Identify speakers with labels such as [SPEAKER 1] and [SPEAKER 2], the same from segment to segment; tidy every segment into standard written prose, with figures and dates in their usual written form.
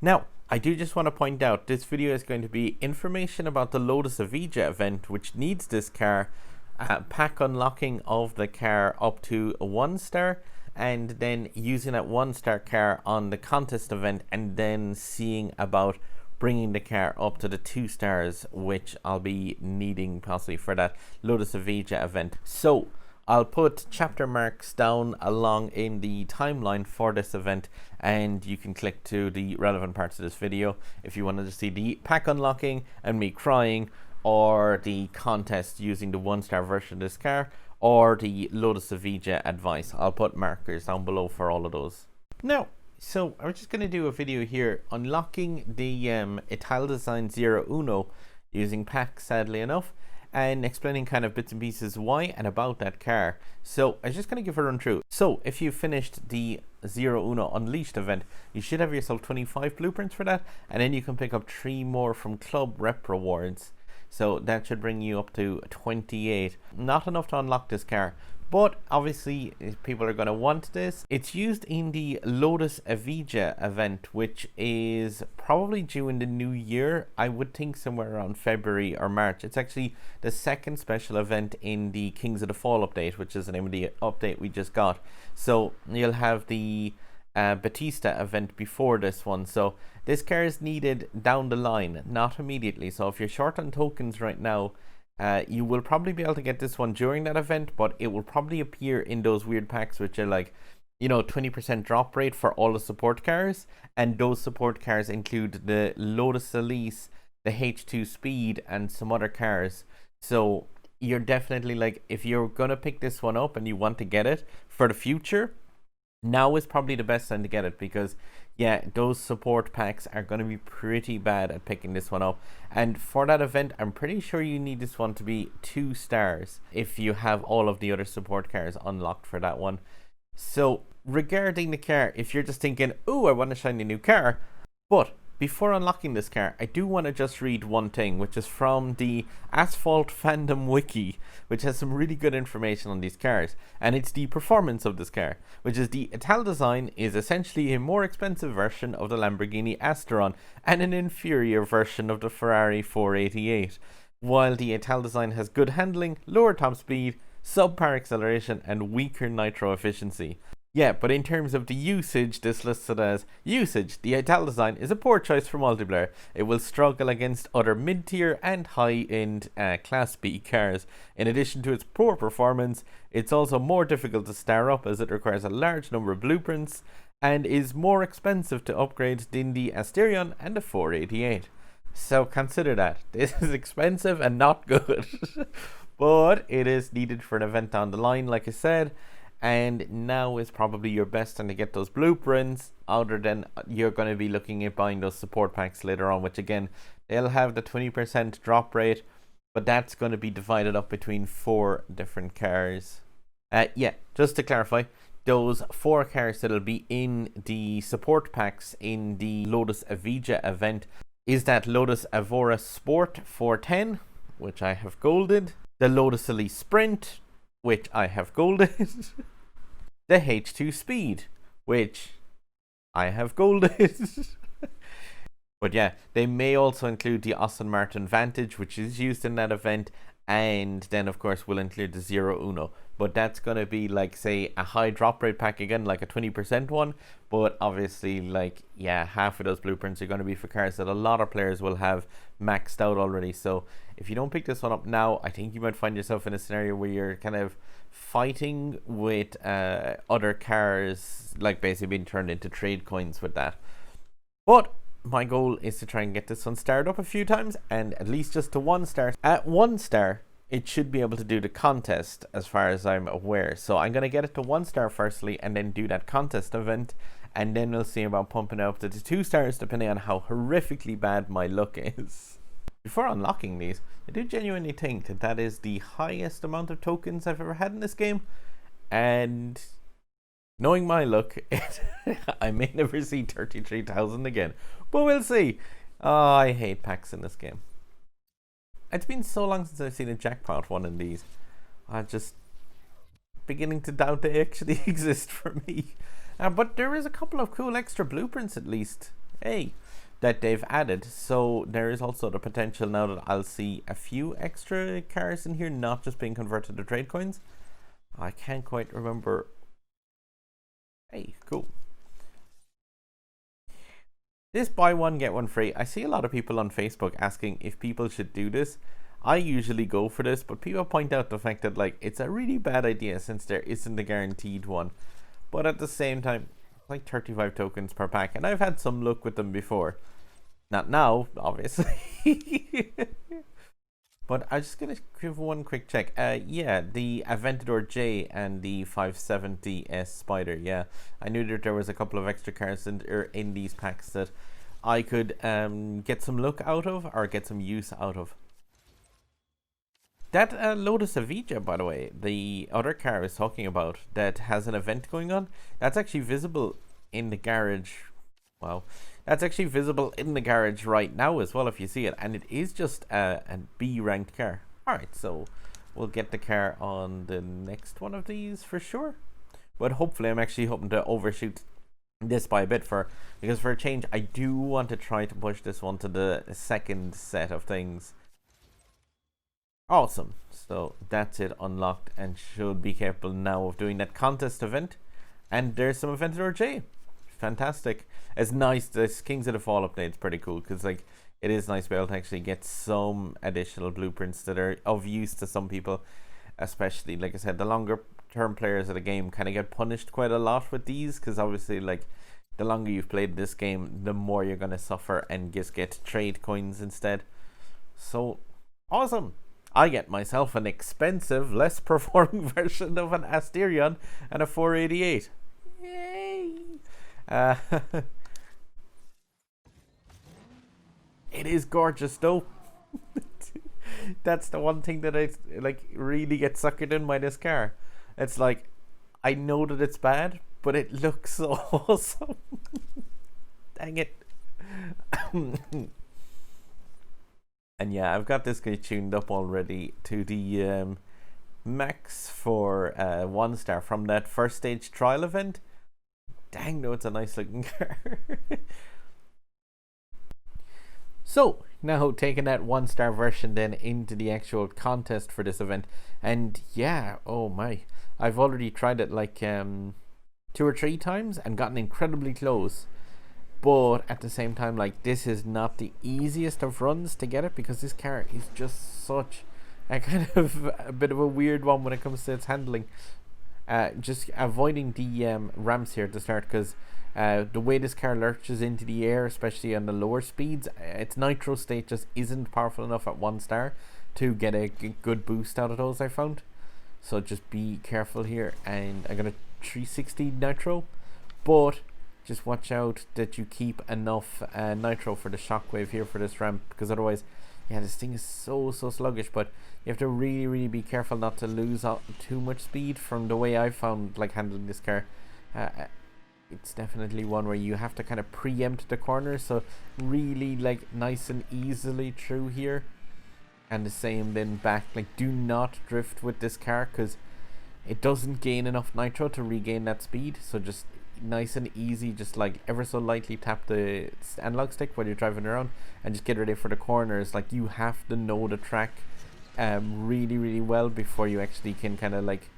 [SPEAKER 1] Now, I do just want to point out this video is going to be information about the Lotus Evija event, which needs this car, pack unlocking of the car up to a 1-star, and then using that 1-star car on the contest event, and then seeing about bringing the car up to the 2 stars, which I'll be needing possibly for that Lotus Evija event. So I'll put chapter marks down along in the timeline for this event, and you can click to the relevant parts of this video if you wanted to see the pack unlocking and me crying, or the contest using the 1-star version of this car, or the Lotus Evija advice. I'll put markers down below for all of those. Now, so I'm just going to do a video here unlocking the Italdesign ZeroUno using packs, sadly enough, and explaining kind of bits and pieces why and about that car. So I'm just going to give a run through. So if you finished the ZeroUno Unleashed event, you should have yourself 25 blueprints for that, and then you can pick up 3 more from club rep rewards. So that should bring you up to 28. Not enough to unlock this car, but obviously people are going to want this. It's used in the Lotus Evija event, which is probably due in the new year. I would think somewhere around February or March. It's actually the second special event in the Kings of the Fall update, which is the name of the update we just got. So you'll have the Batista event before this one. So this car is needed down the line, not immediately. So if you're short on tokens right now, you will probably be able to get this one during that event, but it will probably appear in those weird packs which are like, 20% drop rate for all the support cars, and those support cars include the Lotus Elise, the H2 Speed, and some other cars. So you're definitely, like, if you're gonna pick this one up and you want to get it for the future, now is probably the best time to get it, because yeah, those support packs are going to be pretty bad at picking this one up. And for that event, I'm pretty sure you need this one to be 2 stars if you have all of the other support cars unlocked for that one. So regarding the car, if you're just thinking, oh, I want a shiny new car, but before unlocking this car, I do want to just read one thing, which is from the Asphalt fandom wiki, which has some really good information on these cars, and it's the performance of this car, which is the Italdesign is essentially a more expensive version of the Lamborghini Asteron and an inferior version of the Ferrari 488, while the Italdesign has good handling, lower top speed, subpar acceleration, and weaker nitro efficiency. Yeah, but in terms of the usage, this listed as usage, the Italdesign is a poor choice for multiplayer. It will struggle against other mid-tier and high-end Class B cars. In addition to its poor performance, it's also more difficult to star up as it requires a large number of blueprints and is more expensive to upgrade than the Asterion and the 488. So consider that. This is expensive and not good. But it is needed for an event down the line, like I said. And now is probably your best time to get those blueprints, other than you're going to be looking at buying those support packs later on, which again, they'll have the 20% drop rate, but that's going to be divided up between 4 different cars. Yeah, just to clarify, those 4 cars that'll be in the support packs in the Lotus Evija event is that Lotus Evora Sport 410, which I have golded, the Lotus Elise Sprint, which I have golded, the H2 Speed, which I have golded. But yeah, they may also include the Aston Martin Vantage, which is used in that event, and then of course we'll include the ZeroUno. But that's going to be like, say, a high drop rate pack again, like a 20% one, but obviously, like, yeah, half of those blueprints are going to be for cars that a lot of players will have maxed out already. So if you don't pick this one up now, I think you might find yourself in a scenario where you're kind of fighting with other cars, like basically being turned into trade coins with that. But my goal is to try and get this one started up a few times, and at least just to 1 star. At 1 star, it should be able to do the contest as far as I'm aware. So I'm going to get it to 1 star firstly, and then do that contest event, and then we'll see about pumping it up to the 2 stars depending on how horrifically bad my luck is. Before unlocking these, I do genuinely think that that is the highest amount of tokens I've ever had in this game, and knowing my luck, I may never see 33,000 again, but we'll see. Oh, I hate packs in this game. It's been so long since I've seen a jackpot one in these. I'm just beginning to doubt they actually exist for me. But there is a couple of cool extra blueprints at least. Hey, that they've added. So there is also the potential now that I'll see a few extra cars in here, not just being converted to trade coins. I can't quite remember. Hey, cool. This buy one get one free. I see a lot of people on Facebook asking if people should do this. I usually go for this, but people point out the fact that like it's a really bad idea since there isn't a guaranteed one. But at the same time, it's like 35 tokens per pack, and I've had some luck with them before. Not now, obviously. But I'm just gonna give one quick check. Yeah, the Aventador J and the 570S Spider. Yeah, I knew that there was a couple of extra cards in these packs that I could get some luck out of or get some use out of. That Lotus Evija, by the way, the other car I was talking about that has an event going on, that's actually visible in the garage. Wow. That's actually visible in the garage right now as well, if you see it. And it is just a B ranked car. Alright, so we'll get the car on the next one of these for sure. But hopefully I'm actually hoping to overshoot this by a bit because for a change, I do want to try to push this one to the second set of things. Awesome. So that's it unlocked and should be capable now of doing that contest event. And there's some Aventador J. Fantastic. It's nice. This Kings of the Fall update is pretty cool because like it is nice to be able to actually get some additional blueprints that are of use to some people, especially like I said, the longer term players of the game kind of get punished quite a lot with these because obviously like the longer you've played this game, the more you're going to suffer and just get trade coins instead. So awesome. I get myself an expensive, less performing version of an Asterion and a 488. Yay! It is gorgeous though. That's the one thing that I like really get suckered in by this car. It's like I know that it's bad, but it looks so awesome. Dang it. And yeah, I've got this guy tuned up already to the max for 1 star from that first stage trial event. Dang, no, it's a nice looking car. So now taking that 1 star version then into the actual contest for this event, and yeah, oh my, I've already tried it like 2 or 3 times and gotten incredibly close. But at the same time, like this is not the easiest of runs to get it because this car is just such a kind of a bit of a weird one when it comes to its handling. Just avoiding the ramps here at the start because the way this car lurches into the air, especially on the lower speeds, its nitro state just isn't powerful enough at 1 star to get a good boost out of those, I found. So just be careful here, and I got a 360 nitro, but just watch out that you keep enough nitro for the shockwave here for this ramp, because otherwise, yeah, this thing is so sluggish. But you have to really be careful not to lose out too much speed. From the way I found like handling this car, it's definitely one where you have to kind of preempt the corners, so really like nice and easily through here. And the same then back, like do not drift with this car because it doesn't gain enough nitro to regain that speed. So just nice and easy, just like ever so lightly tap the analog stick while you're driving around and just get ready for the corners. Like you have to know the track really well before you actually can kind of like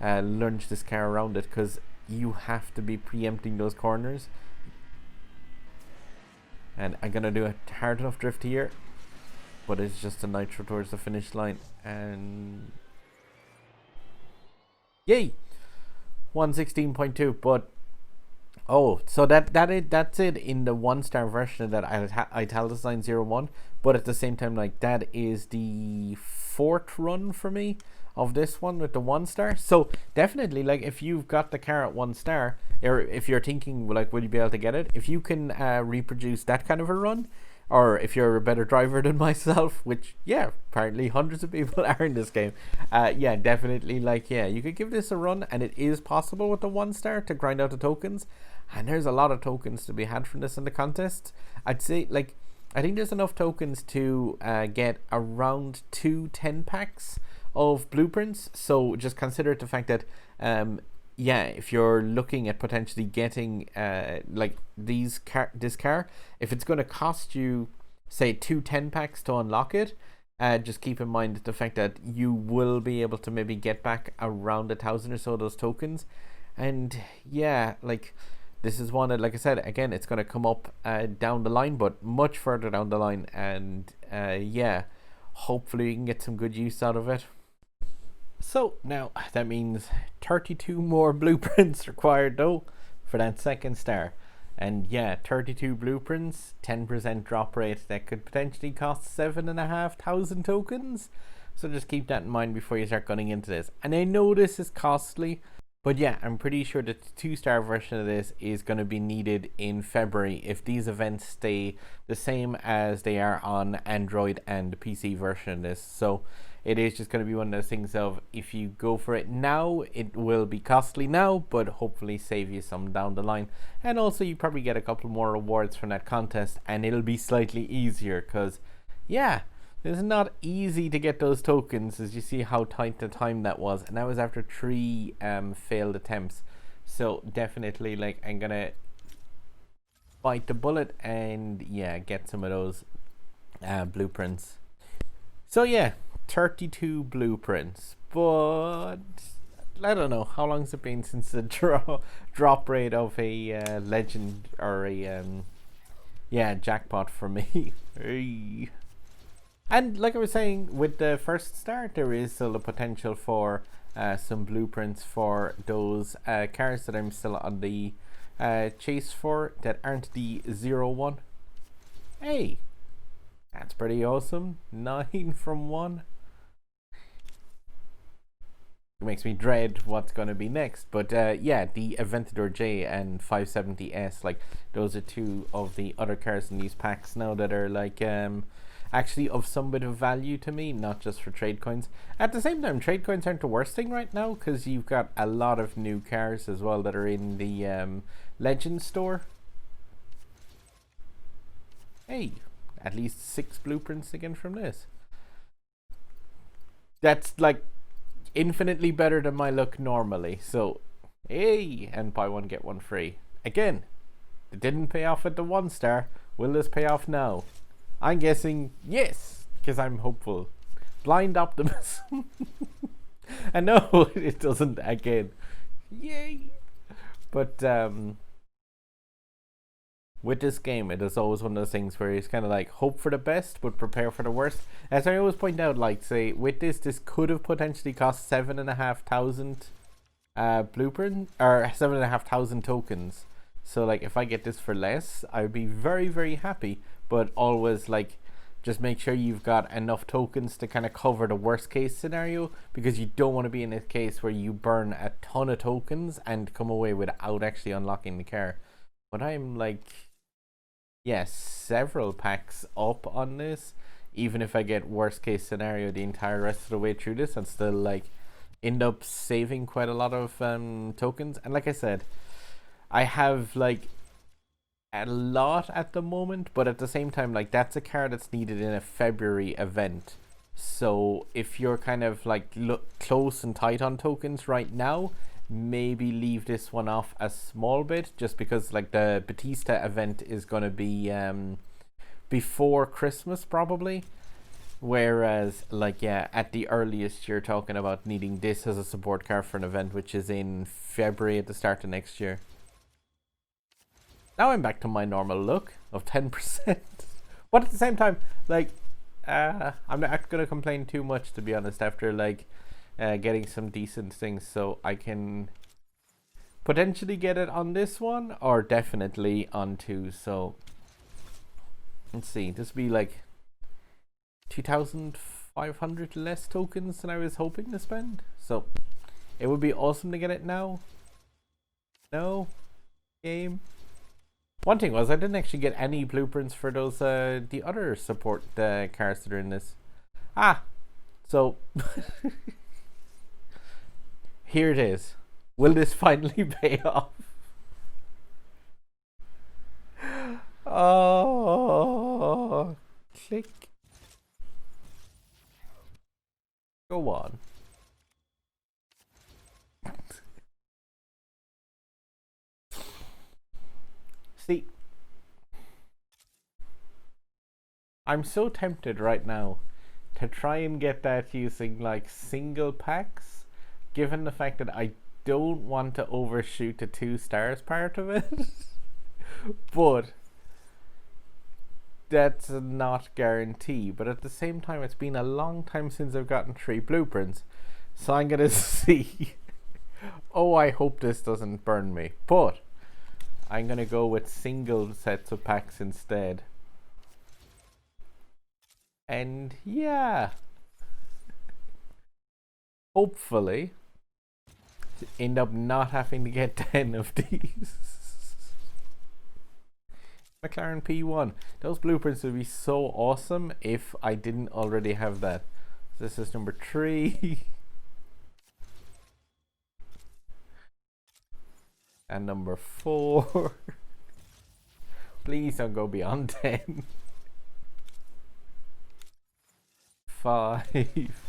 [SPEAKER 1] lunge this car around it, because you have to be preempting those corners. And I'm gonna do a hard enough drift here, but it's just a nitro towards the finish line, and yay, 116.2. But oh, so that's it in the 1 star version of that Italdesign ZeroUno. But at the same time, like that is the 4th run for me of this one with the 1 star. So definitely, like if you've got the car at 1 star, or if you're thinking like will you be able to get it, if you can reproduce that kind of a run, or if you're a better driver than myself, which yeah, apparently hundreds of people are in this game, yeah, definitely, like yeah, you could give this a run, and it is possible with the 1 star to grind out the tokens, and there's a lot of tokens to be had from this in the contest. I'd say like I think there's enough tokens to get around 2 10 packs of blueprints. So just consider the fact that yeah, if you're looking at potentially getting like this car, if it's going to cost you say 2 10 packs to unlock it, just keep in mind the fact that you will be able to maybe get back around 1,000 or so of those tokens. And yeah, like this is one that, like I said, again, it's going to come up down the line, but much further down the line. And yeah, hopefully you can get some good use out of it. So now that means 32 more blueprints required though for that second star. And yeah, 32 blueprints, 10% drop rate, that could potentially cost 7,500 tokens. So just keep that in mind before you start gunning into this. And I know this is costly, but yeah, I'm pretty sure that the 2-star version of this is going to be needed in February if these events stay the same as they are on Android and PC version of this. So it is just going to be one of those things of, if you go for it now, it will be costly now, but hopefully save you some down the line. And also you probably get a couple more rewards from that contest, and it'll be slightly easier because, yeah, it's not easy to get those tokens, as you see how tight the time that was. And that was after 3 failed attempts. So definitely, like, I'm going to bite the bullet and, yeah, get some of those blueprints. So, yeah. 32 blueprints, but I don't know how long has it been since the drop rate of a legend or a jackpot for me. And like I was saying, with the first start, there is still the potential for some blueprints for those cars that I'm still on the chase for that aren't the 0-1. Hey, that's pretty awesome. 9 from 1. It makes me dread what's going to be next. But yeah, the Aventador J and 570S, like, those are 2 of the other cars in these packs now that are like actually of some bit of value to me, not just for trade coins. At the same time, trade coins aren't the worst thing right now, because you've got a lot of new cars as well that are in the Legend store. Hey, at least 6 blueprints again from this. That's like infinitely better than my luck normally. So, hey, and buy one get one free. Again, it didn't pay off at the 1-star. Will this pay off now? I'm guessing yes, because I'm hopeful. Blind optimism. And no, it doesn't again. Yay! But with this game, it is always one of those things where it's kind of like hope for the best but prepare for the worst. As I always point out, like, say with this could have potentially cost 7,500 blueprint or 7,500 tokens. So like, if I get this for less, I would be very, very happy. But always, like, just make sure you've got enough tokens to kind of cover the worst case scenario, because you don't want to be in a case where you burn a ton of tokens and come away without actually unlocking the car. But I'm like, yes, several packs up on this. Even if I get worst case scenario the entire rest of the way through this, and still like end up saving quite a lot of tokens. And like I said, I have like a lot at the moment, but at the same time, like, that's a car that's needed in a February event. So if you're kind of like close and tight on tokens right now, maybe leave this one off a small bit, just because like the Batista event is going to be before Christmas probably, whereas like, yeah, at the earliest you're talking about needing this as a support car for an event which is in February at the start of next year. Now I'm back to my normal look of 10%. But at the same time, like, I'm not going to complain too much, to be honest, after like getting some decent things. So I can potentially get it on this one, or definitely on 2. So let's see, this will be like 2,500 less tokens than I was hoping to spend. So it would be awesome to get it now. No game. One thing was, I didn't actually get any blueprints for those the other support cars that are in this. So here it is. Will this finally pay off? Oh, click. Go on. See, I'm so tempted right now to try and get that using like single packs, given the fact that I don't want to overshoot the 2 stars part of it. But that's not guarantee. But at the same time, it's been a long time since I've gotten 3 blueprints, so I'm gonna see. Oh, I hope this doesn't burn me, but I'm gonna go with single sets of packs instead. And yeah, hopefully end up not having to get 10 of these. McLaren P1. Those blueprints would be so awesome if I didn't already have that. This is number 3. And number 4. Please don't go beyond 10. 5.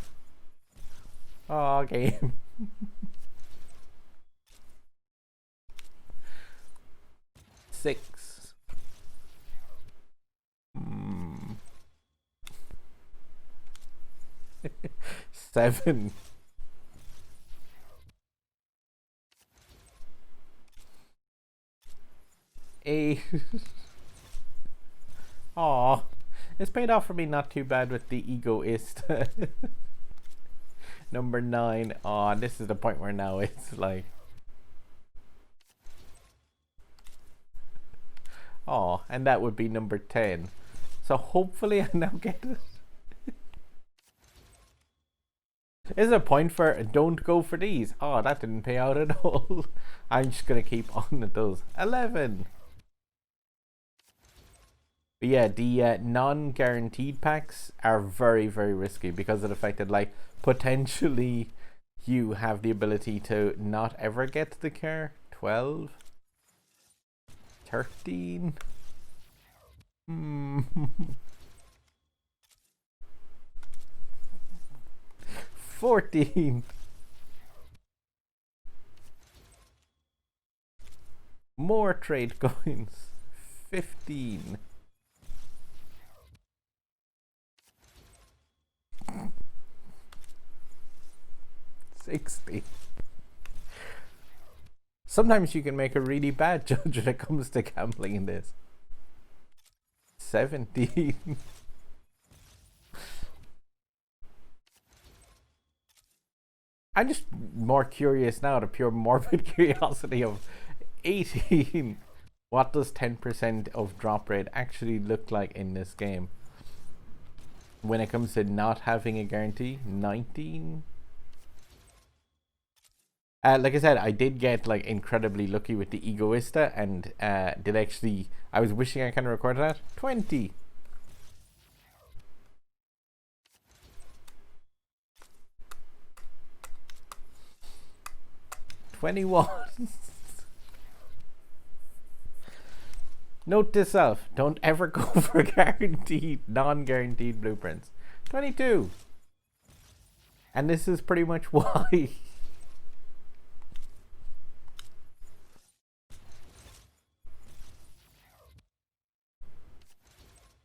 [SPEAKER 1] Oh, game. 6. 7. 8. Aw, it's paid off for me not too bad with the egoist. Number 9. Aw, this is the point where now it's like, aw, and that would be number 10. So hopefully I now get it. Is a point for don't go for these? Oh, that didn't pay out at all. I'm just gonna keep on at those. 11. But yeah, the non-guaranteed packs are very, very risky because of the fact that, like, potentially you have the ability to not ever get the car. 12. 13. 14. More trade coins. 15. 60. Sometimes you can make a really bad judge when it comes to gambling in this. 17. I'm just more curious now, the pure morbid curiosity of 18. What does 10% of drop rate actually look like in this game? When it comes to not having a guarantee, 19. Like I said, I did get like incredibly lucky with the Egoista, and did actually. I was wishing I kind of recorded that. 20. 21. Note to self: don't ever go for guaranteed, non-guaranteed blueprints. 22. And this is pretty much why.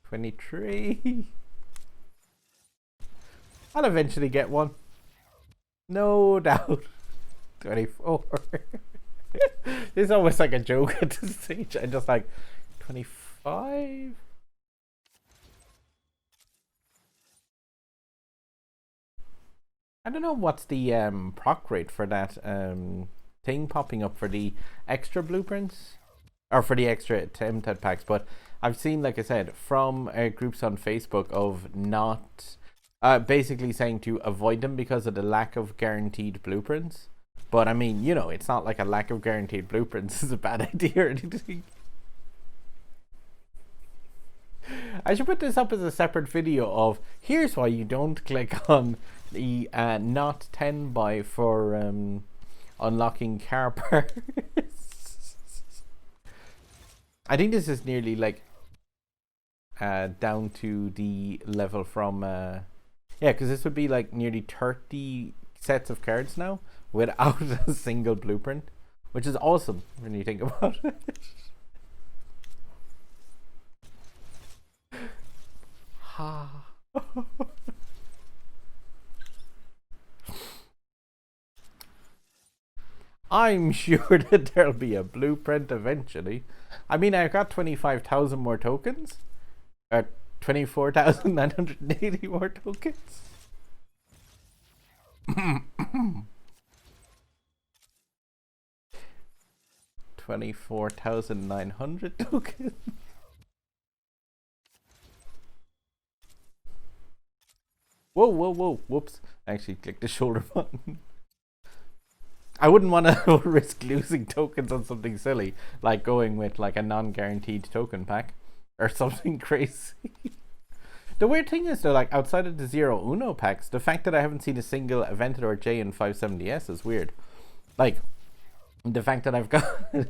[SPEAKER 1] 23. I'll eventually get one. No doubt. 24. This is almost like a joke at this stage. I'm just like, 25? I don't know what's the proc rate for that thing popping up for the extra blueprints. Or for the extra attempted packs, but I've seen, like I said, from groups on Facebook of not basically saying to avoid them because of the lack of guaranteed blueprints. But I mean, you know, it's not like a lack of guaranteed blueprints is a bad idea or anything. I should put this up as a separate video of here's why you don't click on the not 10 buy for unlocking car parts. I think this is nearly like down to the level from yeah, because this would be like nearly 30 sets of cards now without a single blueprint, which is awesome when you think about it. I'm sure that there'll be a blueprint eventually. I mean, I've got 25,000 more tokens. 24,980 more tokens. 24,900 tokens. Whoa, whoa, whoa, whoops. I actually clicked the shoulder button. I wouldn't want to risk losing tokens on something silly, like going with like a non-guaranteed token pack or something crazy. The weird thing is though, like outside of the ZeroUno packs, the fact that I haven't seen a single Evented or J in 570S is weird. Like, the fact that I've got the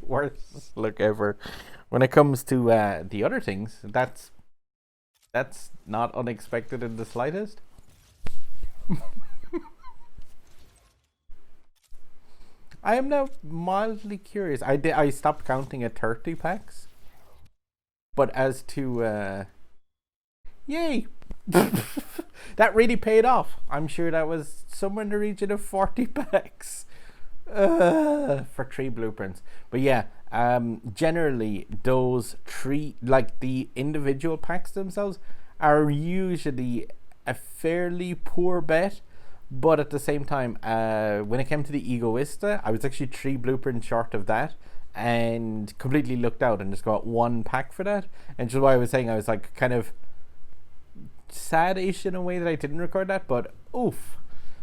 [SPEAKER 1] worst look ever when it comes to the other things, that's not unexpected in the slightest. I am now mildly curious. I stopped counting at 30 packs, but as to yay, that really paid off. I'm sure that was somewhere in the region of 40 packs for 3 blueprints. But yeah, generally those 3, like the individual packs themselves, are usually a fairly poor bet. But at the same time, when it came to the Egoista, I was actually 3 blueprints short of that and completely looked out and just got 1 pack for that. And just why I was saying, I was like kind of sad-ish in a way that I didn't record that, but oof.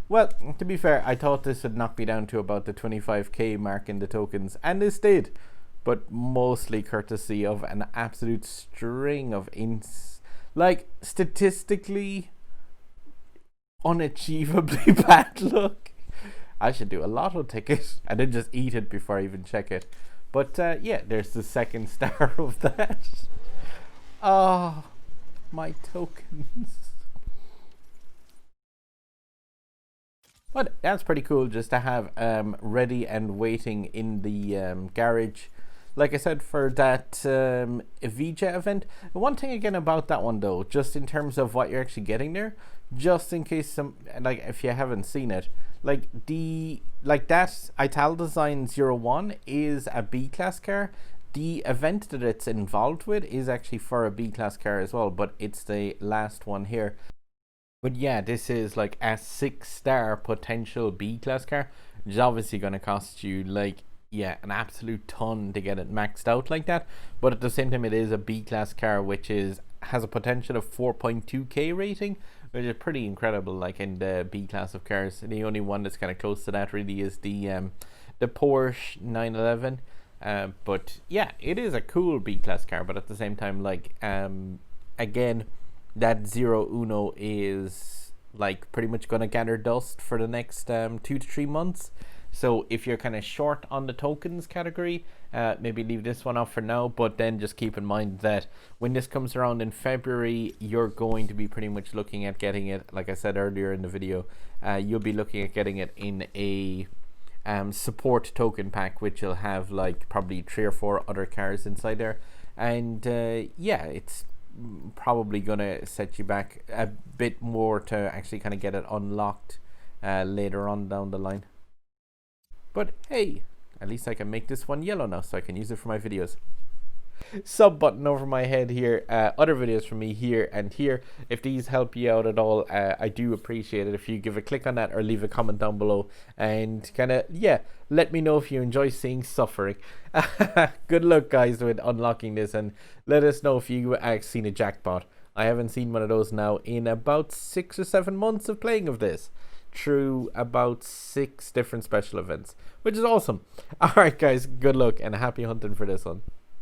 [SPEAKER 1] Well, to be fair, I thought this would knock me down to about the 25k mark in the tokens, and this did, but mostly courtesy of an absolute string of like statistically unachievably bad luck. I should do a lotto ticket and then just eat it before I even check it. But yeah, there's the second star of that. Oh, my tokens. But that's pretty cool just to have ready and waiting in the garage. Like I said, for that Evija event. One thing again about that one though, just in terms of what you're actually getting there, just in case like if you haven't seen it, like that Italdesign ZeroUno is a B class car. The event that it's involved with is actually for a B class car as well, but it's the last one here. But yeah, this is like a 6-star potential B class car, which is obviously going to cost you like, yeah, an absolute ton to get it maxed out like that. But at the same time, it is a B class car, which has a potential of 4.2k rating, which is pretty incredible. Like in the B class of cars, the only one that's kind of close to that really is the Porsche 911. But yeah, it is a cool B class car. But at the same time, like again, that ZeroUno is like pretty much gonna gather dust for the next 2 to 3 months. So if you're kind of short on the tokens category, maybe leave this one off for now, but then just keep in mind that when this comes around in February, you're going to be pretty much looking at getting it, like I said earlier in the video, you'll be looking at getting it in a support token pack, which will have like probably 3 or 4 other cars inside there. And yeah, it's probably gonna set you back a bit more to actually kind of get it unlocked later on down the line. But hey, at least I can make this one yellow now so I can use it for my videos. Sub button over my head here, other videos from me here and here. If these help you out at all, I do appreciate it if you give a click on that or leave a comment down below and kind of, yeah, let me know if you enjoy seeing suffering. Good luck guys with unlocking this, and let us know if you have seen a jackpot. I haven't seen one of those now in about 6 or 7 months of playing of this, through about 6 different special events, which is awesome. Alright guys, good luck and happy hunting for this one.